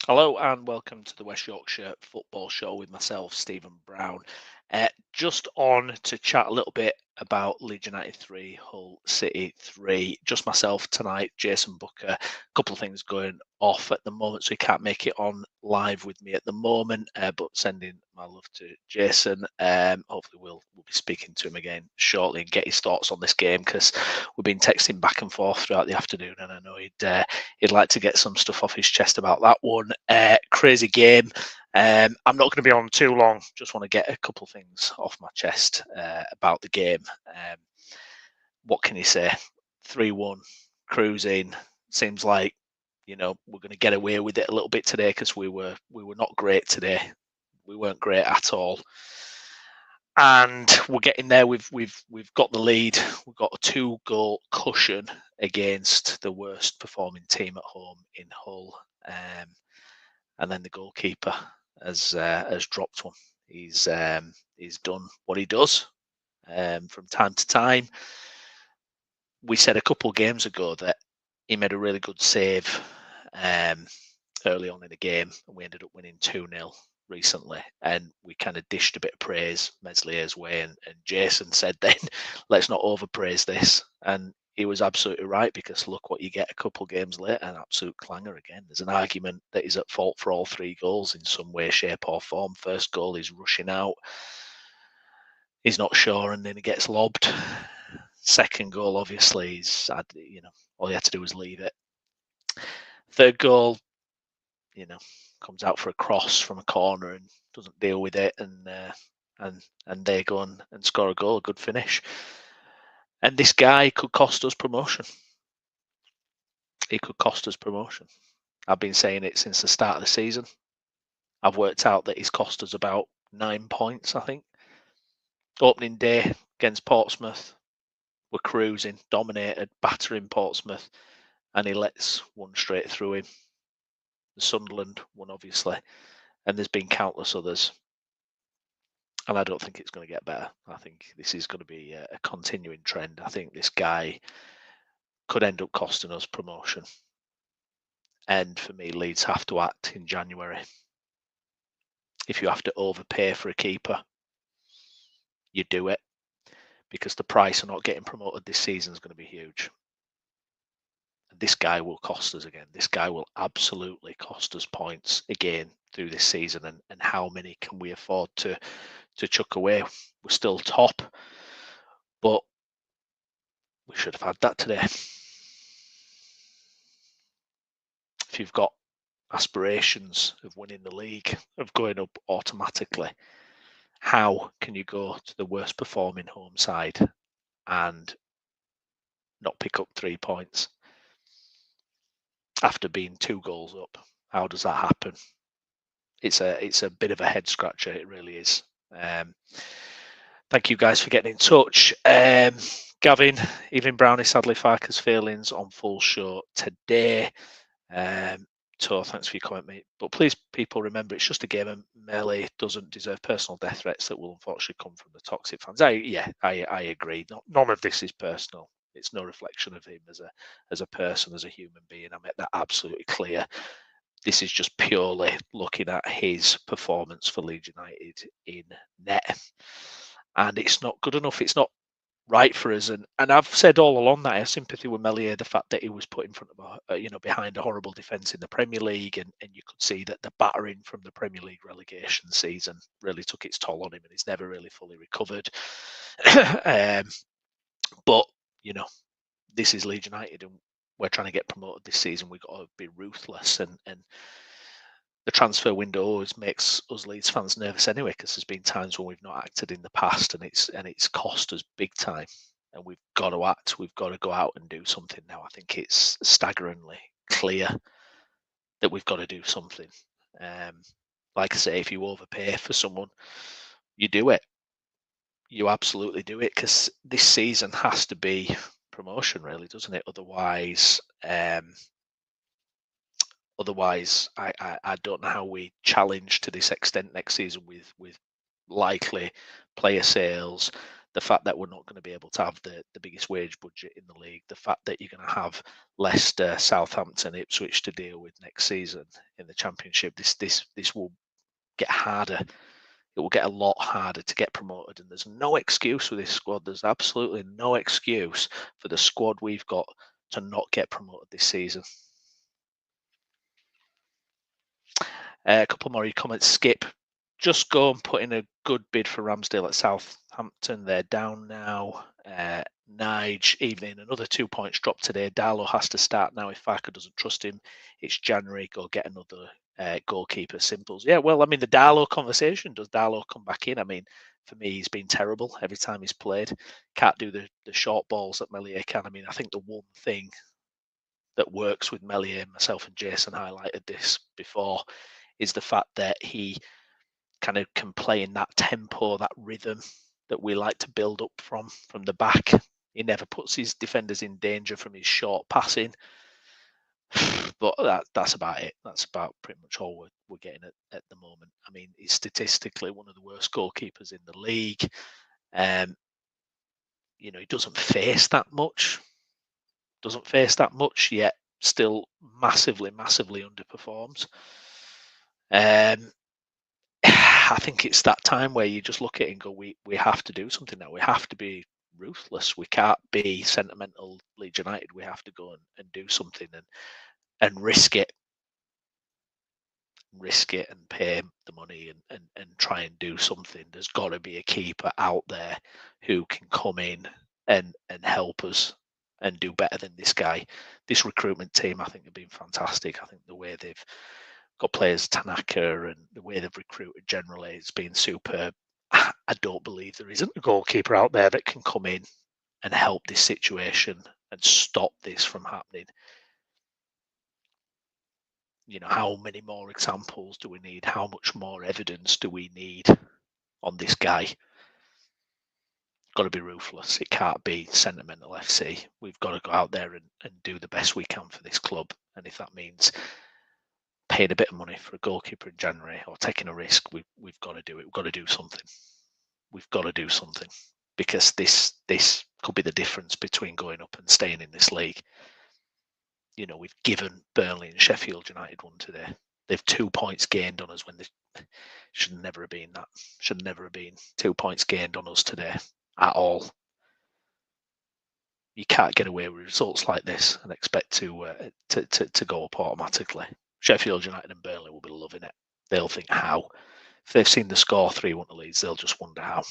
Hello and welcome to the West Yorkshire Football Show with myself, Stephen Brown. Just on to chat a little bit about Leeds United 3, Hull City 3. Just myself tonight, Jason Booker. A couple of things going off at the moment, so he can't make it on live with me at the moment, but sending my love to Jason. Hopefully we'll be speaking to him again shortly and get his thoughts on this game, because we've been texting back and forth throughout the afternoon, and I know he'd like to get some stuff off his chest about that one. Crazy game. I'm not going to be on too long. Just want to get a couple of things off my chest about the game. What can you say? 3-1, cruising. Seems like we're going to get away with it a little bit today, because we were not great today. We weren't great at all. And we're getting there. We've got the lead. We've got a 2-goal cushion against the worst performing team at home in Hull, and then the goalkeeper has dropped one. He's done what he does from time to time. We said a couple of games ago that he made a really good save early on in the game, and we ended up winning 2-0 recently, and we kind of dished a bit of praise Meslier's way, and Jason said then, let's not overpraise this, and he was absolutely right, because look what you get a couple of games later, an absolute clanger again. There's an argument that he's at fault for all 3 goals in some way, shape or form. First goal, he's rushing out, he's not sure, and then he gets lobbed. Second goal, obviously, he's had, all he had to do was leave it. Third goal, comes out for a cross from a corner and doesn't deal with it, and they go and score a goal, a good finish. And this guy could cost us promotion. He could cost us promotion. I've been saying it since the start of the season. I've worked out that he's cost us about 9 points, I think. Opening day against Portsmouth, we're cruising, dominated, battering Portsmouth, and he lets one straight through him. The Sunderland one, obviously, and there's been countless others. And I don't think it's going to get better. I think this is going to be a continuing trend. I think this guy could end up costing us promotion. And for me, Leeds have to act in January. If you have to overpay for a keeper, you do it, because the price of not getting promoted this season is going to be huge. And this guy will cost us again. This guy will absolutely cost us points again through this season. And how many can we afford to chuck away? We're still top, but we should have had that today. If you've got aspirations of winning the league, of going up automatically, how can you go to the worst performing home side and not pick up 3 points after being 2 goals up? How does that happen? It's a bit of a head scratcher. It really is. Thank you guys for getting in touch. Gavin, even Browney, sadly, Farker's feelings on full show today. So thanks for your comment, mate. But please, people, remember, it's just a game, and melee doesn't deserve personal death threats that will unfortunately come from the toxic fans. I agree. None of this is personal. It's no reflection of him as a person, as a human being. I make that absolutely clear. This is just purely looking at his performance for Leeds United in net, and it's not good enough. It's not right for us, and I've said all along that I have sympathy with Meslier, the fact that he was put in front of behind a horrible defence in the Premier League, and you could see that the battering from the Premier League relegation season really took its toll on him, and he's never really fully recovered. But this is Leeds United, and we're trying to get promoted this season. We've got to be ruthless, and the transfer window always makes us Leeds fans nervous anyway, because there's been times when we've not acted in the past, and it's cost us big time. And we've got to act. We've got to go out and do something now. I think it's staggeringly clear that we've got to do something. Like I say, if you overpay for someone, you do it. You absolutely do it, because this season has to be promotion, really, doesn't it? Otherwise, I don't know how we challenge to this extent next season with likely player sales, the fact that we're not going to be able to have the biggest wage budget in the league, the fact that you're going to have Leicester, Southampton, Ipswich to deal with next season in the Championship, this will get harder. It will get a lot harder to get promoted, and there's no excuse with this squad. There's absolutely no excuse for the squad we've got to not get promoted this season. A couple more comments. Skip, just go and put in a good bid for Ramsdale at Southampton. They're down now. Nige, even another 2 points dropped today. Darlow has to start now if Farker doesn't trust him. It's January. Go get another goalkeeper. Simples. Yeah, well, I mean, the Darlow conversation. Does Darlow come back in? I mean, for me, he's been terrible every time he's played. Can't do the short balls that Meslier can. I mean, I think the one thing that works with Meslier, myself and Jason highlighted this before, is the fact that he kind of can play in that tempo, that rhythm that we like to build up from the back. He never puts his defenders in danger from his short passing. But that's about it. That's about pretty much all we're getting at the moment. I mean, he's statistically one of the worst goalkeepers in the league. He doesn't face that much. Yet still massively underperforms. I think it's that time where you just look at it and go, we have to do something now. We have to be ruthless. We can't be sentimental Leeds United. We have to go and do something and risk it and pay the money and try and do something. There's got to be a keeper out there who can come in and help us and do better than this guy. This recruitment team, I think, have been fantastic. I think the way they've got players, Tanaka, and the way they've recruited generally, it's been superb. I don't believe there isn't a goalkeeper out there that can come in and help this situation and stop this from happening. How many more examples do we need? How much more evidence do we need on this guy? Got to be ruthless. It can't be sentimental FC. We've got to go out there and do the best we can for this club. And if that means paying a bit of money for a goalkeeper in January or taking a risk, we've got to do it. We've got to do something. We've got to do something, because this could be the difference between going up and staying in this league. We've given Burnley and Sheffield United one today. They've 2 points gained on us when they should never have been that. Should never have been 2 points gained on us today at all. You can't get away with results like this and expect to go up automatically. Sheffield United and Burnley will be loving it. They'll think how. If they've seen the score 3-1 to Leeds, they'll just wonder how.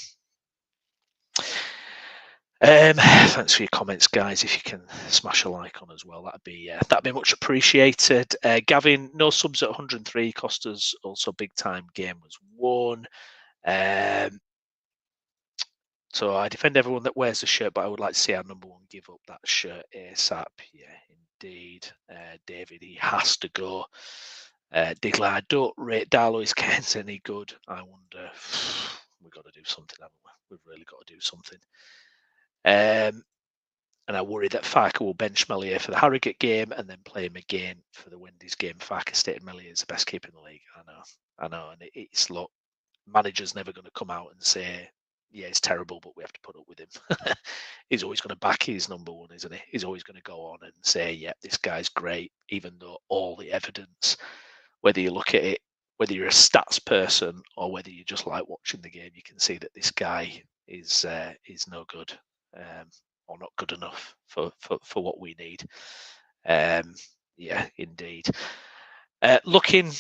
Thanks for your comments, guys. If you can smash a like on as well, that'd be much appreciated. Gavin, no subs at 103 cost us. Also, big time game was won. So I defend everyone that wears the shirt, but I would like to see our number one give up that shirt ASAP. Yeah, indeed. David, he has to go. Digler, I don't rate Darlow Cairns any good. I wonder. We've got to do something, haven't we? We've really got to do something. And I worry that Farker will bench Meslier for the Harrogate game and then play him again for the Wendy's game. Farker stated Meslier is the best keeper in the league. I know. And it's look, manager's never going to come out and say, yeah, it's terrible, but we have to put up with him. He's always going to back his number one, isn't he? He's always going to go on and say, yeah, this guy's great, even though all the evidence, whether you look at it, whether you're a stats person or whether you just like watching the game, you can see that this guy is no good. Or not good enough for what we need. Yeah, indeed. Looking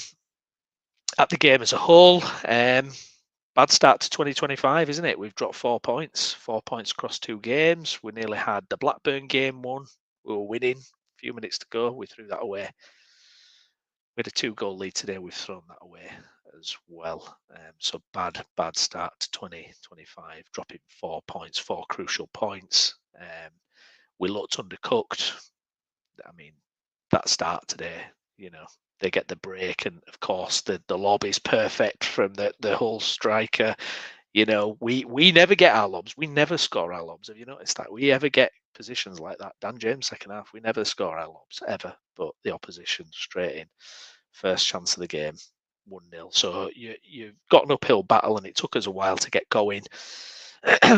at the game as a whole, bad start to 2025, isn't it? We've dropped 4 points. 4 points across 2 games. We nearly had the Blackburn game won. We were winning. A few minutes to go. We threw that away. We had a 2-goal lead today. We've thrown that away as well. So bad start to 2025. Dropping 4 points, 4 crucial points. We looked undercooked. I mean, that start today, they get the break, and of course the lob is perfect from the whole striker. We never get our lobs. We never score our lobs. Have you noticed that? We ever get positions like that? Dan James second half, we never score our lobs ever. But the opposition straight in, first chance of the game, 1-0. So you've got an uphill battle, and it took us a while to get going.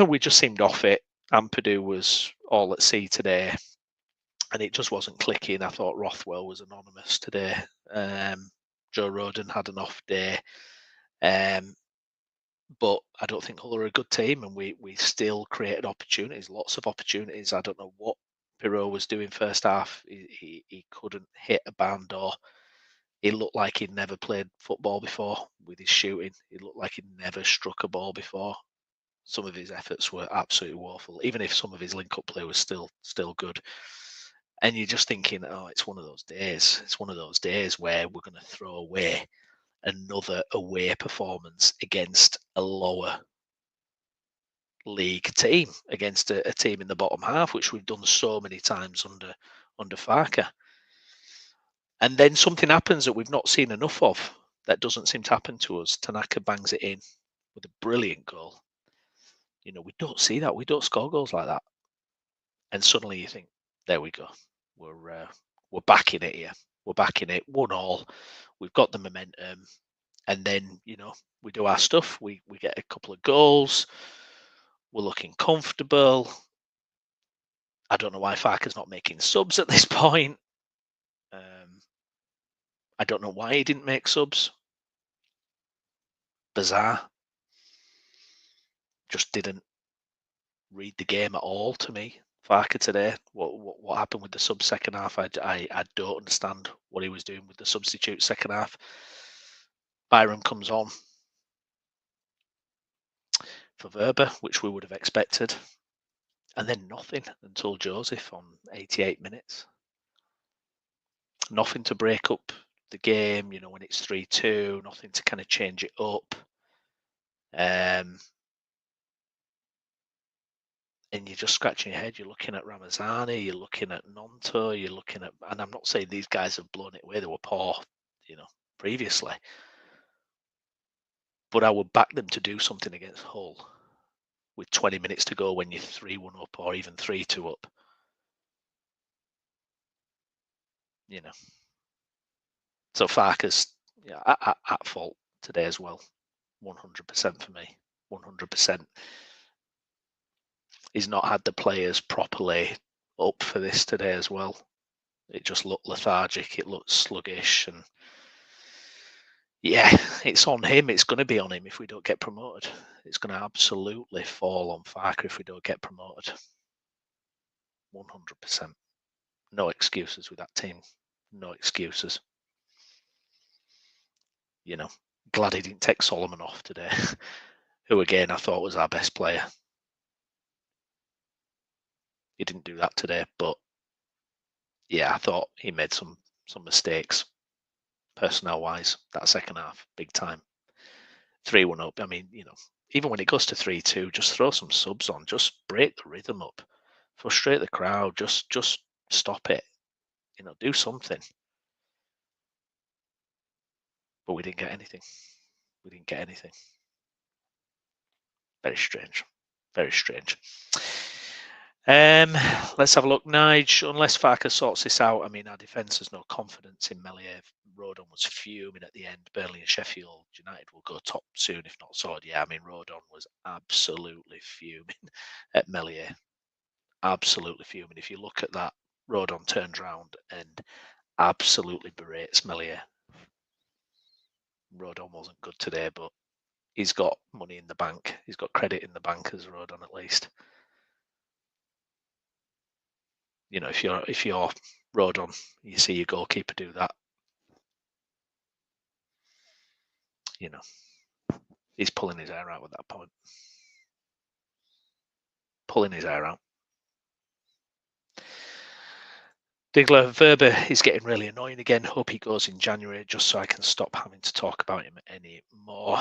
we just seemed off it. Ampadu was all at sea today, and it just wasn't clicking. I thought Rothwell was anonymous today. Joe Roden had an off day. But I don't think Hull are a good team, and we still created opportunities, lots of opportunities. I don't know what Pirot was doing first half. He couldn't hit a band, or he looked like he'd never played football before with his shooting. He looked like he'd never struck a ball before. Some of his efforts were absolutely woeful, even if some of his link-up play was still good. And you're just thinking, oh, it's one of those days. It's one of those days where we're going to throw away another away performance against a lower league team, against a team in the bottom half, which we've done so many times under Farker. And then something happens that we've not seen enough of. That doesn't seem to happen to us. Tanaka bangs it in with a brilliant goal. We don't see that. We don't score goals like that. And suddenly you think, there we go. We're back in it here. We're back in it. 1-1. We've got the momentum. And then, we do our stuff. We get a couple of goals. We're looking comfortable. I don't know why Farker's not making subs at this point. I don't know why he didn't make subs. Bizarre. Just didn't read the game at all to me. Farker today. What happened with the sub second half? I don't understand what he was doing with the substitute second half. Byram comes on for Verba, which we would have expected. And then nothing until Joseph on 88 minutes. Nothing to break up the game, when it's 3-2, nothing to kind of change it up. And you're just scratching your head. You're looking at Ramazani, you're looking at Nonto, you're looking at, and I'm not saying these guys have blown it away. They were poor, previously. But I would back them to do something against Hull with 20 minutes to go when you're 3-1 up or even 3-2 up. So Farker's at fault today as well. 100% for me. 100%. He's not had the players properly up for this today as well. It just looked lethargic. It looked sluggish. And yeah, it's on him. It's going to be on him if we don't get promoted. It's going to absolutely fall on Farker if we don't get promoted. 100%. No excuses with that team. No excuses. Glad he didn't take Solomon off today, who again I thought was our best player. He didn't do that today, but yeah, I thought he made some mistakes personnel-wise that second half, big time. 3-1 up. I mean, even when it goes to 3-2, just throw some subs on, just break the rhythm up, frustrate the crowd, just stop it. Do something. But we didn't get anything. Very strange. Very strange. Let's have a look. Nige, unless Farker sorts this out, I mean, our defence has no confidence in Meslier. Rodon was fuming at the end. Burnley and Sheffield United will go top soon, if not sold. Yeah, I mean, Rodon was absolutely fuming at Meslier. Absolutely fuming. If you look at that, Rodon turns round and absolutely berates Meslier. Rodon wasn't good today, but he's got money in the bank. He's got credit in the bank as Rodon, at least. If you're Rodon, you see your goalkeeper do that. He's pulling his hair out at that point. Pulling his hair out. Digler, Verba is getting really annoying again. Hope he goes in January just so I can stop having to talk about him anymore.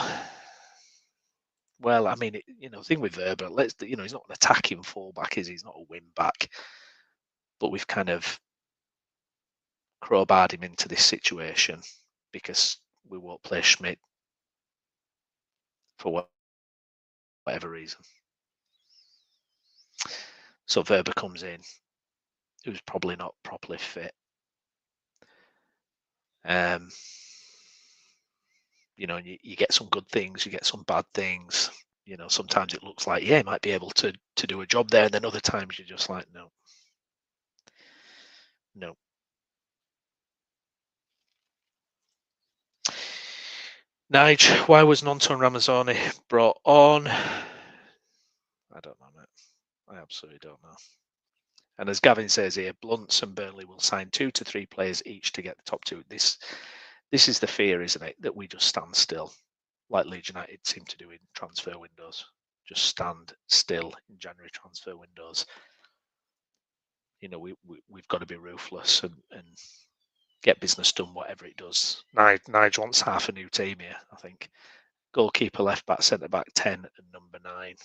Well, I mean, the thing with Verba, he's not an attacking fullback, is he? He's not a win back. But we've kind of crowbarred him into this situation because we won't play Schmidt for whatever reason. So Verba comes in, who's probably not properly fit. You get some good things, you get some bad things. sometimes it looks like, yeah, he might be able to do a job there, and then other times you're just like, no. Nige, why was Nonto Ramazzani brought on? I don't know, mate. I absolutely don't know. And as Gavin says here, Blunts and Burnley will sign 2 to 3 players each to get the top 2. This is the fear, isn't it? That we just stand still, like Leeds United seem to do in transfer windows. Just stand still in January transfer windows. We've got to be ruthless and get business done, whatever it does. Nige wants half a new team here, I think. Goalkeeper, left back, centre back, 10 and number 9.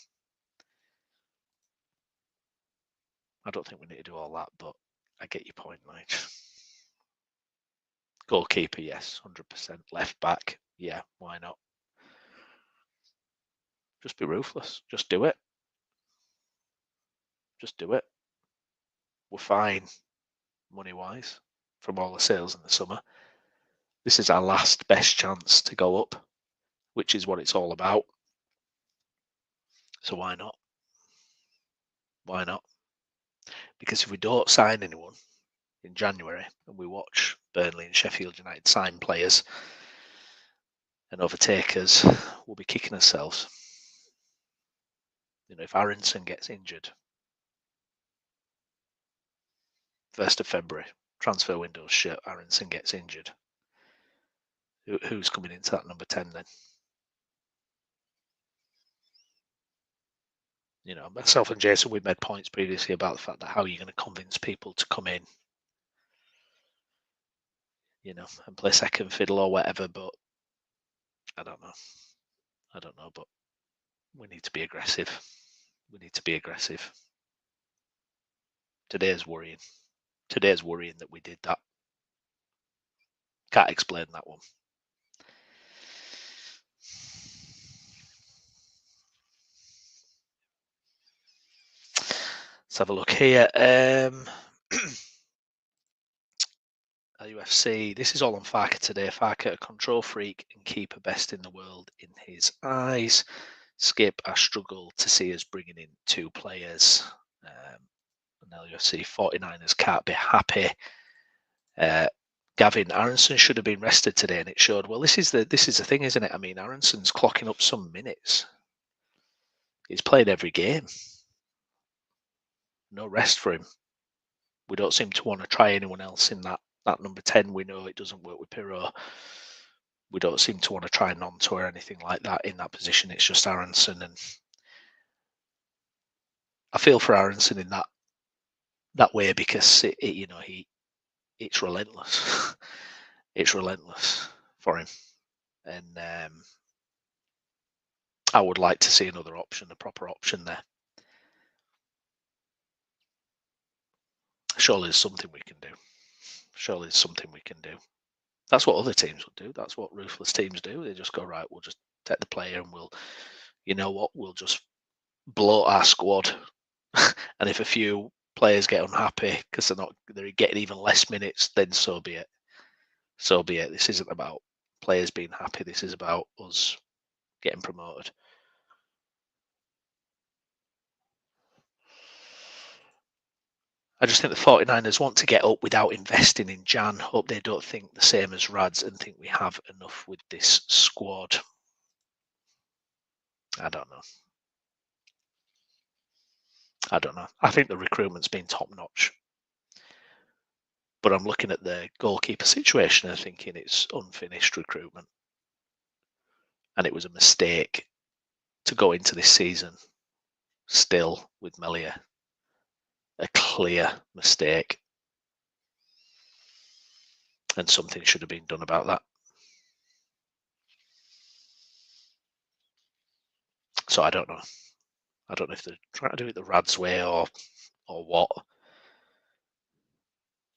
I don't think we need to do all that, but I get your point, Nige. Goalkeeper, yes, 100%. Left back, yeah, why not? Just be ruthless. Just do it. Just do it. We're fine, money-wise, from all the sales in the summer. This is our last best chance to go up, which is what it's all about. So why not? Why not? Because if we don't sign anyone in January and we watch Burnley and Sheffield United sign players and overtake us, we'll be kicking ourselves. If Aronson gets injured, 1st of February, transfer window's shut, Aronson gets injured. Who's coming into that number 10 then? Myself and Jason, we've made points previously about the fact that how are you going to convince people to come in, and play second fiddle or whatever, but I don't know, but we need to be aggressive. We need to be aggressive. Today's worrying that we did that. Can't explain that one. Let's have a look here. UFC. This is all on Farker today. Farker, a control freak and keeper best in the world in his eyes. Skip, I struggle to see us bringing in 2 players. And UFC 49ers can't be happy. Gavin, Aronson should have been rested today, and it showed. Well, this is the thing, isn't it? I mean, Aronson's clocking up some minutes. He's played every game. No rest for him. We don't seem to want to try anyone else in that number 10. We know it doesn't work with Pirro. We don't seem to want to try Nonto or anything like that in that position. It's just Aronson, and I feel for Aronson in that way because it's relentless. It's relentless for him, and I would like to see another option, a proper option there. Surely there's something we can do. Surely there's something we can do. That's what other teams would do. That's what ruthless teams do. They just go, right, we'll just take the player and we'll just bloat our squad. And if a few players get unhappy because they're getting even less minutes, then so be it. So be it. This isn't about players being happy. This is about us getting promoted. I just think the 49ers want to get up without investing in Jan. Hope they don't think the same as Rads and think we have enough with this squad. I don't know. I think the recruitment's been top notch. But I'm looking at the goalkeeper situation and thinking it's unfinished recruitment. And it was a mistake to go into this season still with Melia. A clear mistake. And something should have been done about that. So I don't know. I don't know if they're trying to do it the Rads way or what.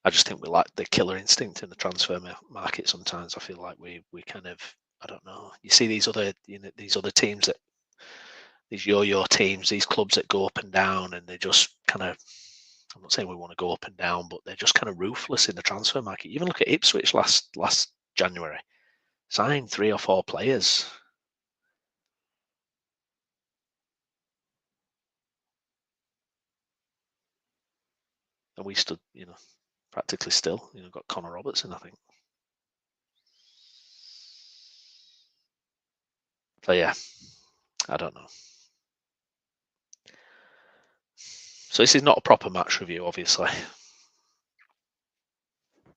I just think we lack the killer instinct in the transfer market. Sometimes I feel like we kind of, I don't know. You see these other teams these yo-yo teams, these clubs that go up and down, and they just kind of. I'm not saying we want to go up and down, but they're just kind of ruthless in the transfer market. You even look at Ipswich last January, signed 3 or 4 players. and we stood, practically still. Got Connor Robertson, I think. So yeah, I don't know. So this is not a proper match review, obviously.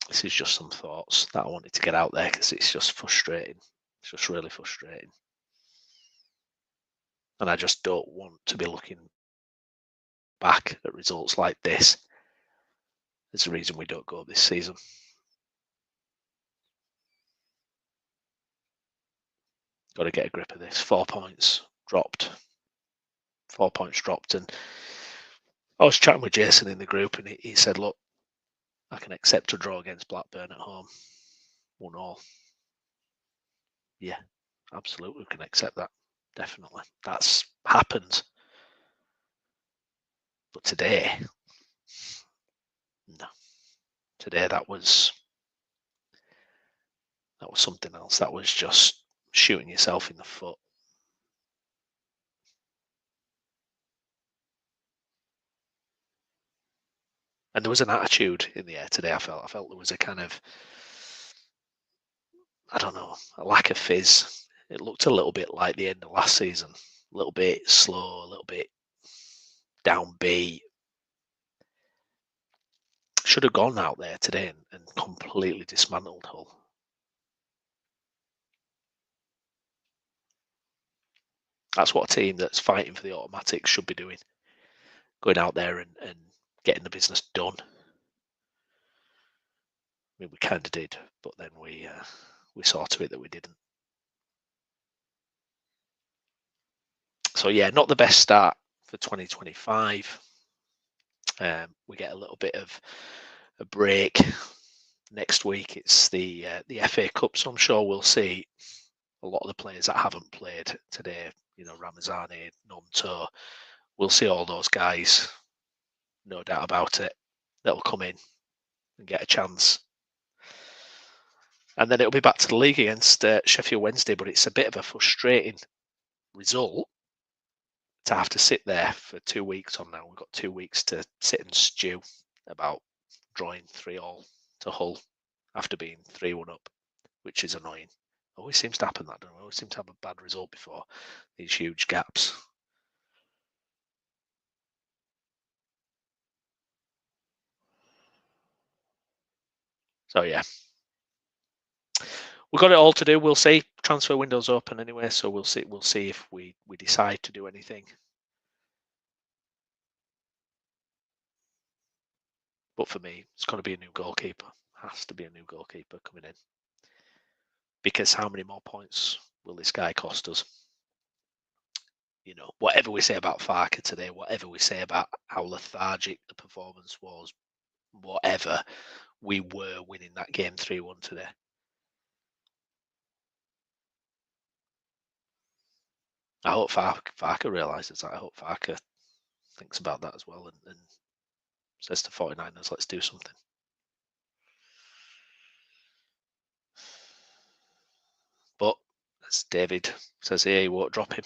This is just some thoughts that I wanted to get out there because it's just frustrating. It's just really frustrating. And I just don't want to be looking back at results like this as the reason we don't go this season. Got to get a grip of this. 4 points dropped. 4 points dropped. And I was chatting with Jason in the group and he said, look, I can accept a draw against Blackburn at home. 1-1. Yeah, absolutely can accept that. Definitely. That's happened. But today, no. Today that was something else. That was just shooting yourself in the foot. And there was an attitude in the air today. I felt there was a kind of, I don't know, a lack of fizz. It looked a little bit like the end of last season. A little bit slow, a little bit downbeat. Should have gone out there today and completely dismantled Hull. That's what a team that's fighting for the automatics should be doing. Going out there and getting the business done. I mean, we kind of did, but then we saw to it that we didn't. So yeah, not the best start for 2025. We get a little bit of a break next week. It's the FA Cup, so I'm sure we'll see a lot of the players that haven't played today. Ramazani, Nonto. We'll see all those guys, no doubt about it. That'll come in and get a chance. And then it'll be back to the league against Sheffield Wednesday, but it's a bit of a frustrating result to have to sit there for 2 weeks on now. We've got 2 weeks to sit and stew about drawing 3-3 to Hull after being 3-1 up, which is annoying. Always seems to happen that, don't we? Always seem to have a bad result before these huge gaps. So yeah, we've got it all to do. We'll see. Transfer window's open anyway, so we'll see. We'll see if we decide to do anything. But for me, it's got to be a new goalkeeper. Has to be a new goalkeeper coming in. Because how many more points will this guy cost us? Whatever we say about Farker today, whatever we say about how lethargic the performance was, whatever, we were winning that game 3-1 today. I hope Farker realises that. I hope Farker thinks about that as well and says to 49ers, let's do something. But as David says here, he won't drop him.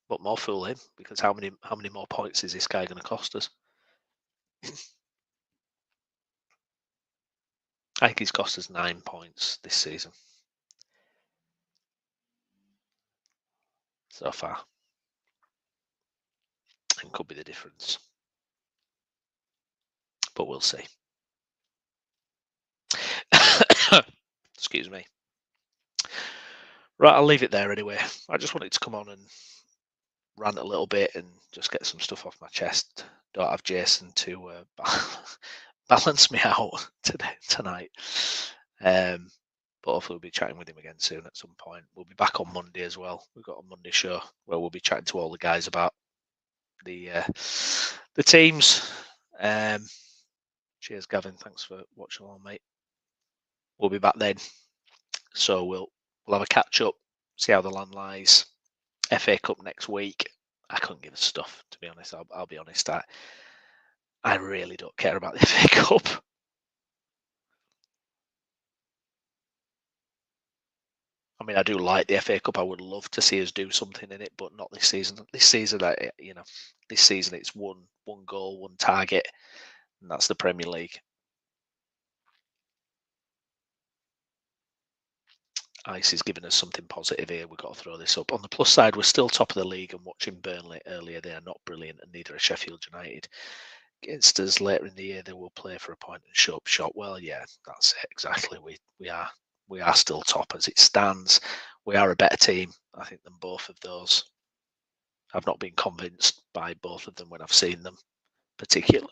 But more fool him, because how many more points is this guy going to cost us? I think he's cost us 9 points this season so far, and could be the difference. But we'll see. Excuse me. Right, I'll leave it there anyway. I just wanted to come on and rant a little bit and just get some stuff off my chest. Don't have Jason to balance me out tonight. But hopefully we'll be chatting with him again soon at some point. We'll be back on Monday as well. We've got a Monday show where we'll be chatting to all the guys about the teams. Cheers, Gavin. Thanks for watching along, mate. We'll be back then. So we'll have a catch up, see how the land lies. FA Cup next week. I couldn't give a stuff, to be honest. I'll be honest. I really don't care about the FA Cup. I mean, I do like the FA Cup. I would love to see us do something in it, but not this season. This season, it's won one goal, one target, and that's the Premier League. Ice is giving us something positive here. We've got to throw this up. On the plus side, we're still top of the league, and watching Burnley earlier, they are not brilliant, and neither are Sheffield United. Against us later in the year, they will play for a point and show up shot. Well, yeah, that's it exactly. We are still top as it stands. We are a better team, I think, than both of those. I've not been convinced by both of them when I've seen them, particularly.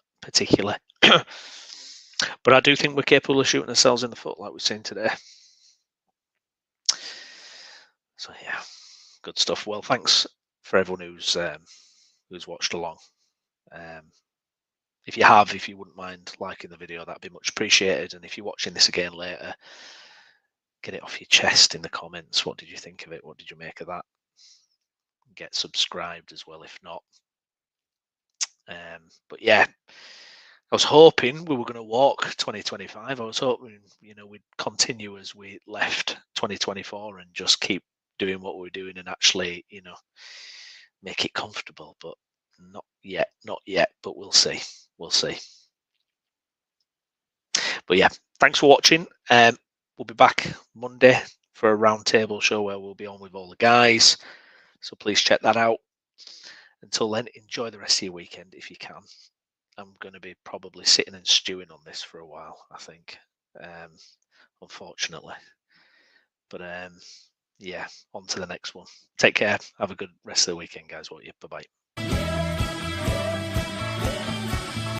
But I do think we're capable of shooting ourselves in the foot, like we've seen today. So yeah, good stuff. Well, thanks for everyone who's watched along. If you wouldn't mind liking the video, that'd be much appreciated. And if you're watching this again later, get it off your chest in the comments. What did you think of it? What did you make of that? Get subscribed as well, if not. But yeah, I was hoping we were going to walk 2025. I was hoping, we'd continue as we left 2024 and just keep doing what we're doing and actually, make it comfortable. But not yet, but we'll see. We'll see. But yeah, thanks for watching. We'll be back Monday for a roundtable show where we'll be on with all the guys. So please check that out. Until then, enjoy the rest of your weekend if you can. I'm going to be probably sitting and stewing on this for a while, I think, unfortunately. But yeah, on to the next one. Take care. Have a good rest of the weekend, guys. Won't you? Bye-bye.